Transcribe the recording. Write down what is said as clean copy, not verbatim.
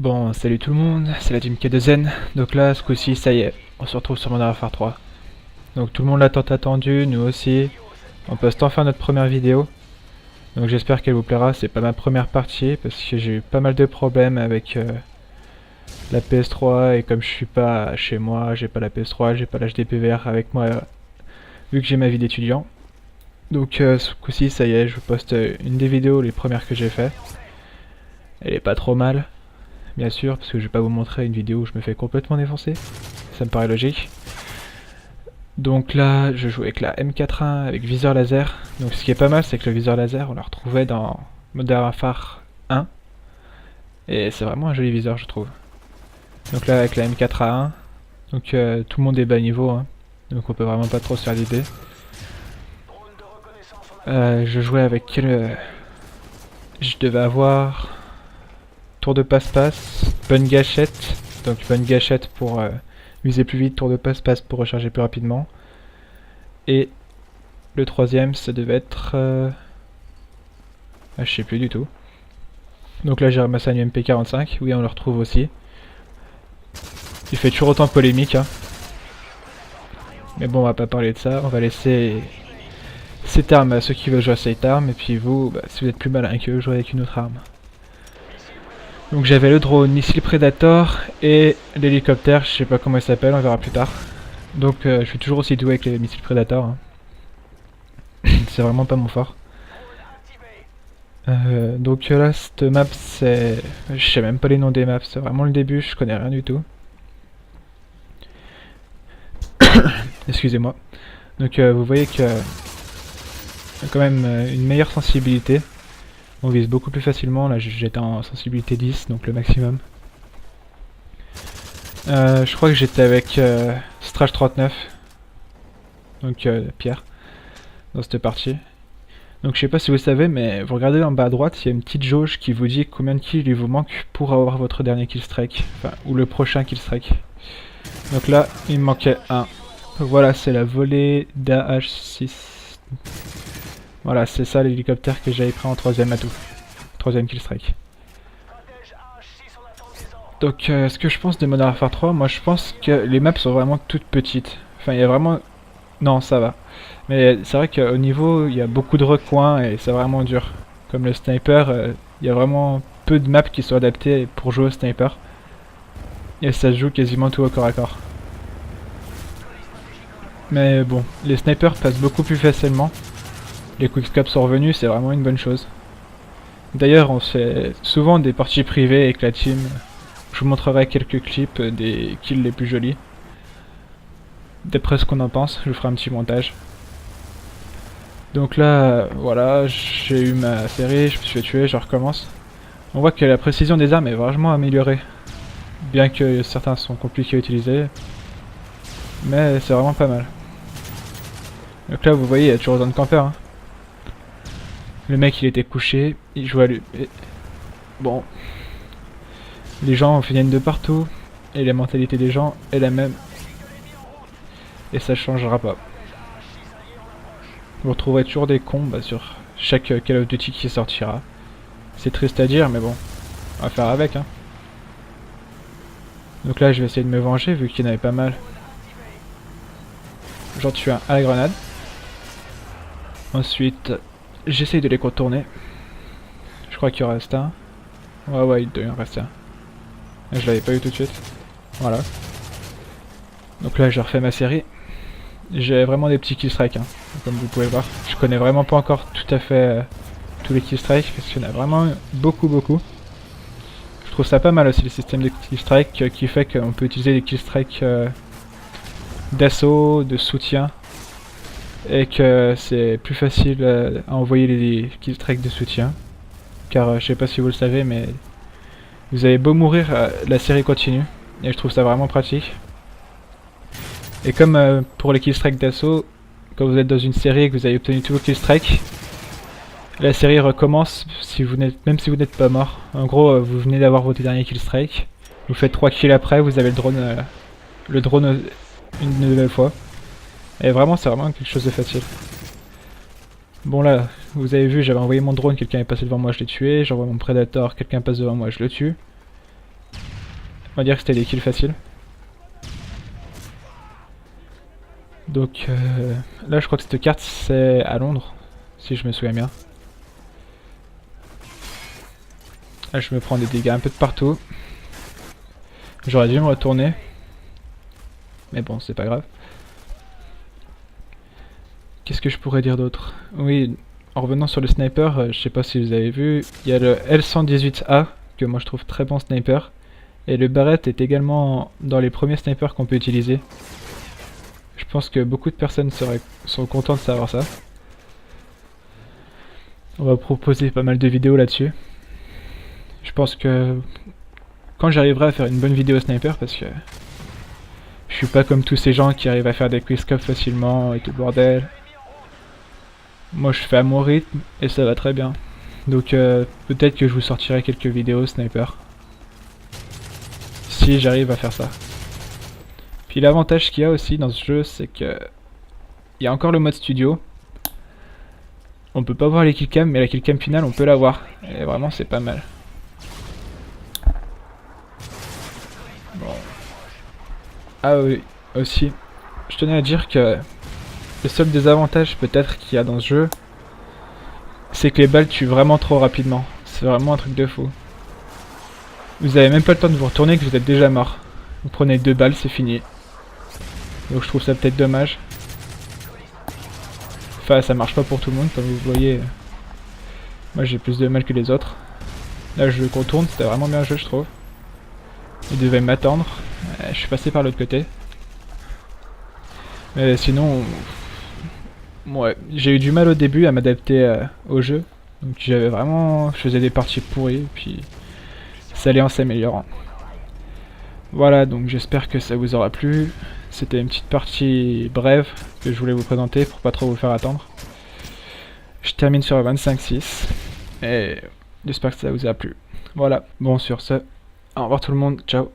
Bon, salut tout le monde, c'est la team K2N. Donc là, ce coup-ci, ça y est, on se retrouve sur Modern Warfare 3. Donc tout le monde l'a tant attendu, nous aussi. On poste enfin notre première vidéo. Donc j'espère qu'elle vous plaira, c'est pas ma première partie, parce que j'ai eu pas mal de problèmes avec la PS3, et comme je suis pas chez moi, j'ai pas la PS3, j'ai pas l'HDPVR avec moi, vu que j'ai ma vie d'étudiant. Donc ce coup-ci, ça y est, je vous poste une des vidéos, les premières que j'ai fait. Elle est pas trop mal. Bien sûr, parce que je vais pas vous montrer une vidéo où je me fais complètement défoncer. Ça me paraît logique. Donc là, je joue avec la M4A1 avec viseur laser. Donc ce qui est pas mal, c'est que le viseur laser, on l'a retrouvé dans Modern Warfare 1. Et c'est vraiment un joli viseur, je trouve. Donc là, avec la M4A1, donc tout le monde est bas niveau, hein. Donc on peut vraiment pas trop se faire d'idée. Je jouais avec quel... Je devais avoir... Tour de passe-passe, bonne gâchette, donc bonne gâchette pour viser plus vite, tour de passe-passe pour recharger plus rapidement. Et le troisième, ça devait être... je sais plus du tout. Donc là j'ai ramassé un UMP45, oui on le retrouve aussi. Il fait toujours autant polémique, hein. Mais bon on va pas parler de ça, on va laisser cette arme à ceux qui veulent jouer à cette arme, et puis vous, bah, si vous êtes plus malin qu'eux, jouez avec une autre arme. Donc j'avais le drone, missile Predator et l'hélicoptère, je sais pas comment il s'appelle, on verra plus tard. Donc je suis toujours aussi doué avec les missiles Predator, hein. C'est vraiment pas mon fort. Donc là, cette map, c'est... Je sais même pas les noms des maps, c'est vraiment le début, je connais rien du tout. Excusez-moi. Donc vous voyez que... y a quand même une meilleure sensibilité. On vise beaucoup plus facilement, là j'étais en sensibilité 10, donc le maximum. Je crois que j'étais avec Strage 39, donc Pierre, dans cette partie. Donc je sais pas si vous savez, mais vous regardez en bas à droite, il y a une petite jauge qui vous dit combien de kills il vous manque pour avoir votre dernier killstreak, enfin, ou le prochain killstreak. Donc là, il me manquait un. Voilà, c'est la volée d'AH6. Voilà, c'est ça l'hélicoptère que j'avais pris en troisième atout. Troisième killstreak. Donc ce que je pense de Modern Warfare 3, moi je pense que les maps sont vraiment toutes petites. Enfin il y a vraiment... Non ça va. Mais c'est vrai qu'au niveau il y a beaucoup de recoins et c'est vraiment dur. Comme le sniper, il y a vraiment peu de maps qui sont adaptées pour jouer au sniper. Et ça se joue quasiment tout au corps à corps. Mais bon, les snipers passent beaucoup plus facilement. Les quickscopes sont revenus, c'est vraiment une bonne chose. D'ailleurs on se fait souvent des parties privées avec la team. Je vous montrerai quelques clips des kills les plus jolis. D'après ce qu'on en pense, je vous ferai un petit montage. Donc là, voilà, j'ai eu ma série, je me suis fait tuer, je recommence. On voit que la précision des armes est vraiment améliorée. Bien que certains sont compliqués à utiliser. Mais c'est vraiment pas mal. Donc là, vous voyez, il y a toujours zone campeur, hein. Le mec, il était couché, il jouait à lui. Bon. Les gens viennent de partout, et la mentalité des gens est la même. Et ça changera pas. Vous retrouverez toujours des cons sur chaque Call of Duty qui sortira. C'est triste à dire, mais bon, on va faire avec, hein. Donc là, je vais essayer de me venger, vu qu'il y en avait pas mal. J'en tue un à la grenade. Ensuite, j'essaye de les contourner. Je crois qu'il en reste un. Ouais, il doit y en rester un. Je l'avais pas eu tout de suite. Voilà. Donc là, je refais ma série. J'ai vraiment des petits killstrikes, hein, comme vous pouvez voir. Je connais vraiment pas encore tout à fait tous les killstrikes, parce qu'il y en a vraiment beaucoup. Je trouve ça pas mal aussi le système de killstrike qui fait qu'on peut utiliser des killstrikes d'assaut, de soutien, et que c'est plus facile à envoyer les killstrikes de soutien. Car je sais pas si vous le savez, mais vous avez beau mourir, la série continue, et je trouve ça vraiment pratique. Et comme pour les killstrikes d'assaut, quand vous êtes dans une série et que vous avez obtenu tous vos killstrikes, la série recommence si vous même si vous n'êtes pas mort. En gros, vous venez d'avoir votre dernier killstrike, vous faites 3 kills après, vous avez le drone une nouvelle fois. Et vraiment, c'est vraiment quelque chose de facile. Bon là, vous avez vu, j'avais envoyé mon drone, quelqu'un est passé devant moi, je l'ai tué. J'envoie mon Predator, quelqu'un passe devant moi, je le tue. On va dire que c'était des kills faciles. Donc là je crois que cette carte c'est à Londres, si je me souviens bien. Là je me prends des dégâts un peu de partout. J'aurais dû me retourner. Mais bon, c'est pas grave. Qu'est-ce que je pourrais dire d'autre? Oui, en revenant sur le sniper, je sais pas si vous avez vu, il y a le L118A, que moi je trouve très bon sniper. Et le Barrett est également dans les premiers snipers qu'on peut utiliser. Je pense que beaucoup de personnes sont contents de savoir ça. On va proposer pas mal de vidéos là-dessus. Je pense que quand j'arriverai à faire une bonne vidéo sniper, parce que je suis pas comme tous ces gens qui arrivent à faire des quickscopes facilement et tout le bordel. Moi je fais à mon rythme et ça va très bien. Donc peut-être que je vous sortirai quelques vidéos sniper. Si j'arrive à faire ça. Puis l'avantage qu'il y a aussi dans ce jeu, c'est que il y a encore le mode studio. On peut pas voir les killcams, mais la killcam finale on peut la voir. Et vraiment c'est pas mal. Bon. Ah oui, aussi. Je tenais à dire que le seul désavantage peut-être qu'il y a dans ce jeu, c'est que les balles tuent vraiment trop rapidement. C'est vraiment un truc de fou. Vous avez même pas le temps de vous retourner que vous êtes déjà mort. Vous prenez 2 balles, c'est fini. Donc je trouve ça peut-être dommage. Enfin, ça marche pas pour tout le monde, comme vous voyez. Moi j'ai plus de mal que les autres. Là je le contourne, c'était vraiment bien joué je trouve. Il devait m'attendre. Je suis passé par l'autre côté. Mais sinon... Ouais, j'ai eu du mal au début à m'adapter au jeu. Donc j'avais vraiment... Je faisais des parties pourries, puis... ça allait en s'améliorant. Voilà, donc j'espère que ça vous aura plu. C'était une petite partie brève que je voulais vous présenter pour pas trop vous faire attendre. Je termine sur 25-6 et j'espère que ça vous a plu. Voilà, bon sur ce, au revoir tout le monde, ciao.